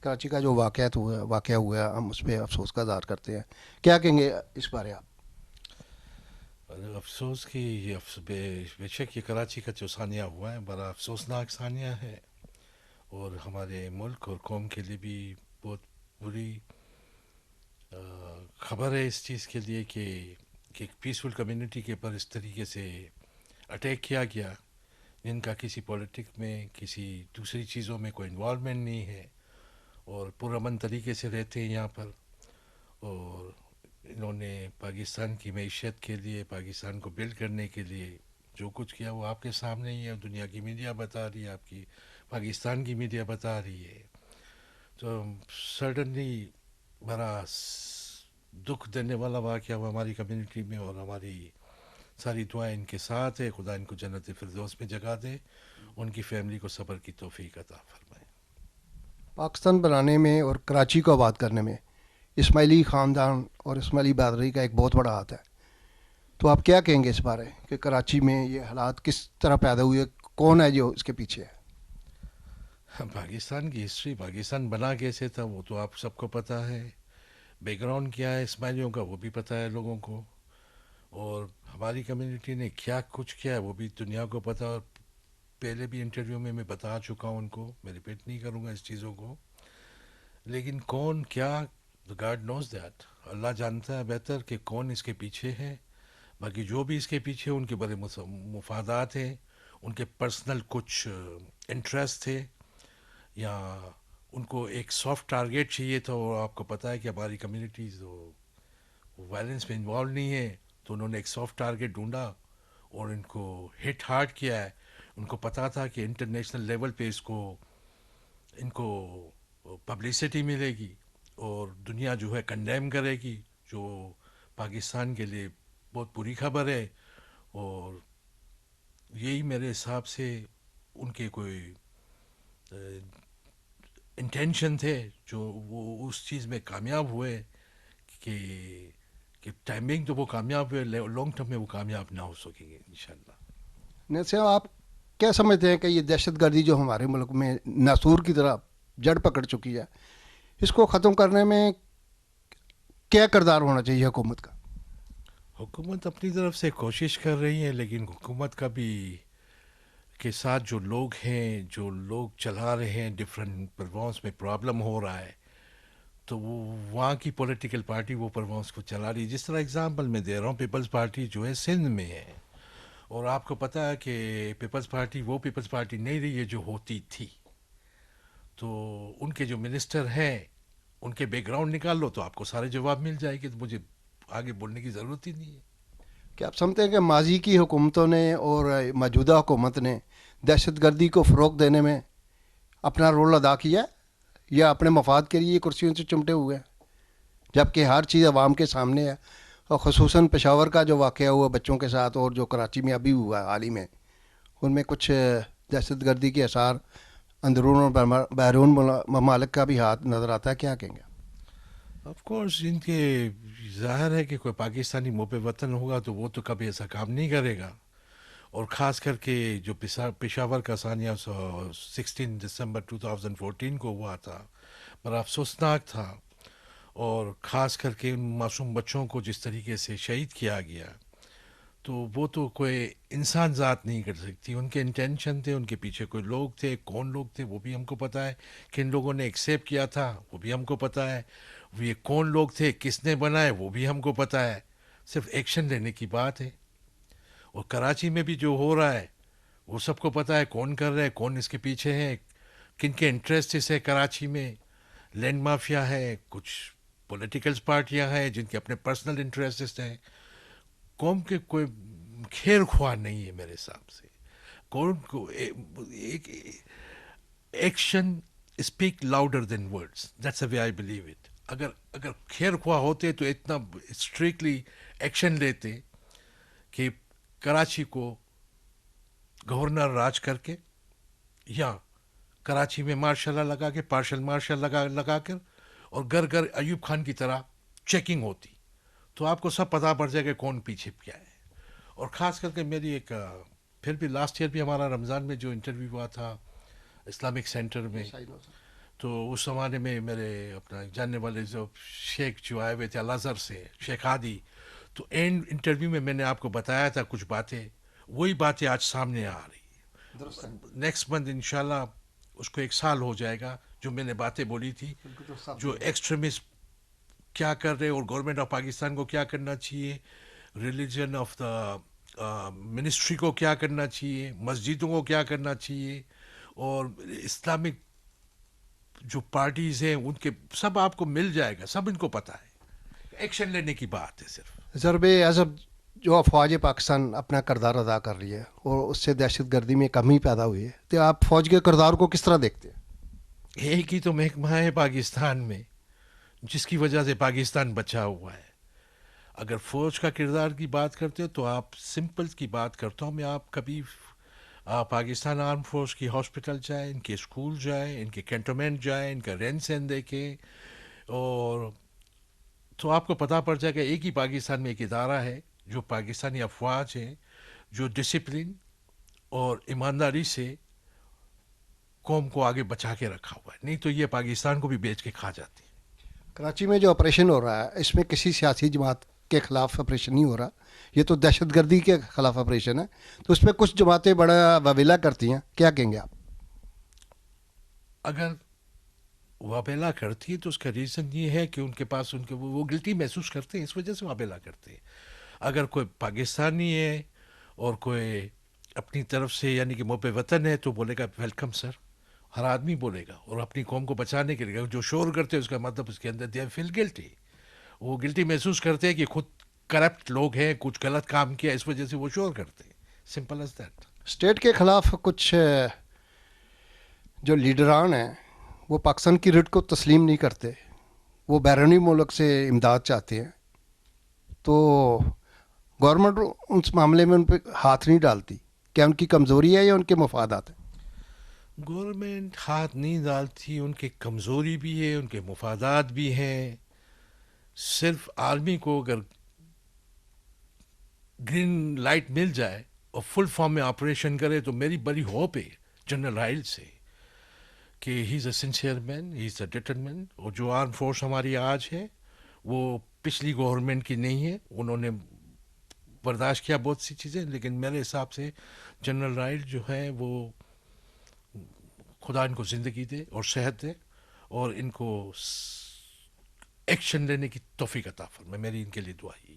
کراچی کا جو واقعہ ہوا ہے ہم اس پہ افسوس کا اظہار کرتے ہیں. کیا کہیں گے اس بارے آپ؟ افسوس کی بے شک یہ کراچی کا جو ثانیہ ہوا ہے بڑا افسوسناک ثانیہ ہے، اور ہمارے ملک اور قوم کے لیے بھی بہت بری خبر ہے اس چیز کے لیے کہ ایک پیسفل کمیونٹی کے پر اس طریقے سے اٹیک کیا گیا، جن کا کسی پولیٹک میں کسی دوسری چیزوں میں کوئی انوالومنٹ نہیں ہے، اور پرامن طریقے سے رہتے ہیں یہاں پر. اور انہوں نے پاکستان کی معیشت کے لیے، پاکستان کو بلڈ کرنے کے لیے جو کچھ کیا وہ آپ کے سامنے ہی ہے. دنیا کی میڈیا بتا رہی ہے، آپ کی پاکستان کی میڈیا بتا رہی ہے. تو سڈنلی بڑا دکھ دینے والا واقعہ ہوا ہماری کمیونٹی میں، اور ہماری ساری دعائیں ان کے ساتھ ہے. خدا ان کو جنت فردوس میں جگہ دے، ان کی فیملی کو صبر کی توفیق عطا فرمائے. پاکستان بنانے میں اور کراچی کو آباد کرنے میں اسماعیلی خاندان اور اسماعیلی برادری کا ایک بہت بڑا ہاتھ ہے. تو آپ کیا کہیں گے اس بارے کہ کراچی میں یہ حالات کس طرح پیدا ہوئے، کون ہے جو اس کے پیچھے ہے؟ پاکستان کی ہسٹری، پاکستان بنا کیسے تھا وہ تو آپ سب کو پتہ ہے. بیک گراؤنڈ کیا ہے اسماعیلیوں کا وہ بھی پتہ ہے لوگوں کو، اور ہماری کمیونٹی نے کیا کچھ کیا ہے وہ بھی دنیا کو پتہ. اور پہلے بھی انٹرویو میں بتا چکا ہوں ان کو، میں ریپیٹ نہیں کروں گا اس چیزوں کو. لیکن کون کیا، گاڈ نوز دیٹ، اللہ جانتا ہے بہتر کہ کون اس کے پیچھے ہے. باقی جو بھی اس کے پیچھے ان کے بڑے مفادات ہیں، ان کے پرسنل کچھ انٹرسٹ تھے، یا ان کو ایک سافٹ ٹارگیٹ چاہیے تھا. اور آپ کو پتہ ہے کہ ہماری کمیونٹیز وائلنس میں انوالو نہیں ہے، تو انہوں نے ایک سافٹ ٹارگیٹ ڈھونڈا اور ان کو ہٹ ہارڈ کیا ہے. ان کو پتہ تھا کہ انٹرنیشنل لیول پہ ان کو پبلسٹی ملے گی، اور دنیا جو ہے کنڈیم کرے گی، جو پاکستان کے لیے بہت بری خبر ہے. اور یہی میرے حساب سے ان کے کوئی انٹینشن تھے، جو وہ اس چیز میں کامیاب ہوئے کہ ٹائمنگ تو وہ کامیاب ہوئے، لانگ ٹرم میں وہ کامیاب نہ ہو سکیں گے انشاءاللہ. نیسے آپ کیا سمجھتے ہیں کہ یہ دہشت گردی جو ہمارے ملک میں ناسور کی طرح جڑ پکڑ چکی ہے، اس کو ختم کرنے میں کیا کردار ہونا چاہیے حکومت کا؟ حکومت اپنی طرف سے کوشش کر رہی ہے، لیکن حکومت کا بھی کے ساتھ جو لوگ ہیں، جو لوگ چلا رہے ہیں ڈفرینٹ پروونس میں پرابلم ہو رہا ہے، تو وہ وہاں کی پولیٹیکل پارٹی وہ پروونس کو چلا رہی ہے. جس طرح اگزامپل میں دے رہا ہوں، پیپلز پارٹی جو ہے سندھ میں ہے، اور آپ کو پتہ ہے کہ پیپلز پارٹی وہ پیپلز پارٹی نہیں رہی ہے جو ہوتی تھی. تو ان کے جو منسٹر ہیں ان کے بیک گراؤنڈ نکال لو تو آپ کو سارے جواب مل جائے گی، تو مجھے آگے بولنے کی ضرورت ہی نہیں ہے. کیا آپ سمجھتے ہیں کہ ماضی کی حکومتوں نے اور موجودہ حکومت نے دہشت گردی کو فروغ دینے میں اپنا رول ادا کیا ہے، یا اپنے مفاد کے لیے کرسیوں سے چمٹے ہوئے ہیں، جبکہ ہر چیز عوام کے سامنے ہے؟ اور خصوصاً پشاور کا جو واقعہ ہوا بچوں کے ساتھ، اور جو کراچی میں ابھی ہوا حال ہی میں، ان میں کچھ دہشت گردی کے اثار اندرون اور بیرون ممالک کا بھی ہاتھ نظر آتا ہے. کیا کہیں گے؟ آف کورس ان کے ظاہر ہے کہ کوئی پاکستانی موب وطن ہوگا تو وہ تو کبھی ایسا کام نہیں کرے گا. اور خاص کر کے جو پشاور کا ثانیہ 16 دسمبر 2014 کو ہوا تھا، بڑا افسوسناک تھا. اور خاص کر کے ان معصوم بچوں کو جس طریقے سے شہید کیا گیا، تو وہ تو کوئی انسان ذات نہیں کر سکتی. ان کے انٹینشن تھے، ان کے پیچھے کوئی لوگ تھے، کون لوگ تھے وہ بھی ہم کو پتہ ہے، کن لوگوں نے ایکسیپٹ کیا تھا وہ بھی ہم کو پتہ ہے، یہ کون لوگ تھے، کس نے بنائے وہ بھی ہم کو پتہ ہے. صرف ایکشن لینے کی بات ہے. اور کراچی میں بھی جو ہو رہا ہے وہ سب کو پتہ ہے کون کر رہا ہے، کون اس کے پیچھے ہے، کن کے انٹرسٹس ہے. کراچی میں لینڈ مافیا ہے، کچھ پولیٹیکلز پارٹیاں ہیں جن کے اپنے پرسنل انٹرسٹس ہیں. قوم کے کوئی خیر خواہ نہیں ہے میرے حساب سے. کون کو ایک action speak louder than words, that's a way I believe it. اگر خیر خواہ ہوتے تو اتنا اسٹرکٹلی ایکشن لیتے کہ کراچی کو گورنر راج کر کے، یا کراچی میں مارشل لگا کے، پارشل مارشل لگا کر، اور گھر گھر ایوب خان کی طرح چیکنگ ہوتی، تو آپ کو سب پتہ پڑ جائے گا کون پیچھے کیا ہے. اور خاص کر کے میری ایک پھر بھی لاسٹ ایئر بھی ہمارا رمضان میں جو انٹرویو ہوا تھا اسلامک سینٹر میں، تو اس زمانے میں میرے اپنا جاننے والے جو شیخ جو آئے ہوئے تھے الازہر سے، شیخ ہادی، تو اینڈ انٹرویو میں نے آپ کو بتایا تھا کچھ باتیں، وہی باتیں آج سامنے آ رہی ہیں. درست ہے. نیکسٹ منتھ انشاءاللہ اس کو 1 سال ہو جائے گا جو میں نے باتیں بولی تھی، بالکل تو صاف جو ایکسٹریمسٹ کیا کر رہے اور گورنمنٹ آف پاکستان کو کیا کرنا چاہیے، ریلیجن آف دا منسٹری کو کیا کرنا چاہیے، مسجدوں کو کیا کرنا چاہیے، اور اسلامک جو پارٹیز ہیں ان کے سب آپ کو مل جائے گا، سب ان کو پتہ ہے. ایکشن لینے کی بات ہے صرف. ضرب عضب جو افواج پاکستان اپنا کردار ادا کر رہی ہے اور اس سے دہشت گردی میں کمی پیدا ہوئی ہے، تو آپ فوج کے کردار کو کس طرح دیکھتے ہیں؟ ایک ہی تو محکمہ ہے پاکستان میں جس کی وجہ سے پاکستان بچا ہوا ہے. اگر فوج کا کردار کی بات کرتے ہو تو آپ سمپل کی بات کرتا ہوں میں، آپ کبھی پاکستان آرم فورس کی ہاسپٹل جائیں، ان کے اسکول جائیں، ان کے کینٹونمنٹ جائیں، ان کا رہن سہن دیکھیں، اور تو آپ کو پتہ پڑ جائے گا ایک ہی پاکستان میں ایک ادارہ ہے جو پاکستانی افواج ہیں جو ڈسپلن اور ایمانداری سے قوم کو آگے بچا کے رکھا ہوا ہے، نہیں تو یہ پاکستان کو بھی بیچ کے کھا جاتی ہے. کراچی میں جو آپریشن ہو رہا ہے اس میں کسی سیاسی جماعت کے خلاف آپریشن نہیں ہو رہا، یہ تو دہشت گردی کے خلاف آپریشن ہے، تو اس میں کچھ جماعتیں بڑا وویلا کرتی ہیں، کیا کہیں گے آپ؟ اگر وابیلا کرتی ہے تو اس کا ریزن یہ ہے کہ ان کے پاس ان کے وہ گلٹی محسوس کرتے ہیں، اس وجہ سے وابیلا کرتے ہیں. اگر کوئی پاکستانی ہے اور کوئی اپنی طرف سے یعنی کہ محب وطن ہے تو بولے گا ویلکم سر، ہر آدمی بولے گا، اور اپنی قوم کو بچانے کے لیے جو شور کرتے ہیں اس کا مطلب اس کے اندر دے فیل گلٹی، وہ گلٹی محسوس کرتے ہیں کہ خود کرپٹ لوگ ہیں، کچھ غلط کام کیا، اس وجہ سے وہ شور کرتے ہیں. Simple as that. اسٹیٹ کے خلاف کچھ جو لیڈران ہیں وہ پاکستان کی رٹ کو تسلیم نہیں کرتے، وہ بیرونی ملک سے امداد چاہتے ہیں، تو گورنمنٹ اس معاملے میں ان پہ ہاتھ نہیں ڈالتی، کیا ان کی کمزوری ہے یا ان کے مفادات ہیں؟ گورنمنٹ ہاتھ نہیں ڈالتی، ان کی کمزوری بھی ہے، ان کے مفادات بھی ہیں. صرف آرمی کو اگر گرین لائٹ مل جائے اور فل فارم میں آپریشن کرے تو میری بڑی ہوپ ہے جنرل رائل سے کہ ہی از اے سنسیئر مین، ہی از اے ڈٹرمنٹ. اور جو آرم فورس ہماری آج ہے وہ پچھلی گورنمنٹ کی نہیں ہے، انہوں نے برداشت کیا بہت سی چیزیں، لیکن میرے حساب سے جنرل رائل جو ہے وہ خدا ان کو زندگی دے اور صحت دے اور ان کو ایکشن لینے کی توفیق عطا فرمائے. میری ان کے لیے دعا ہی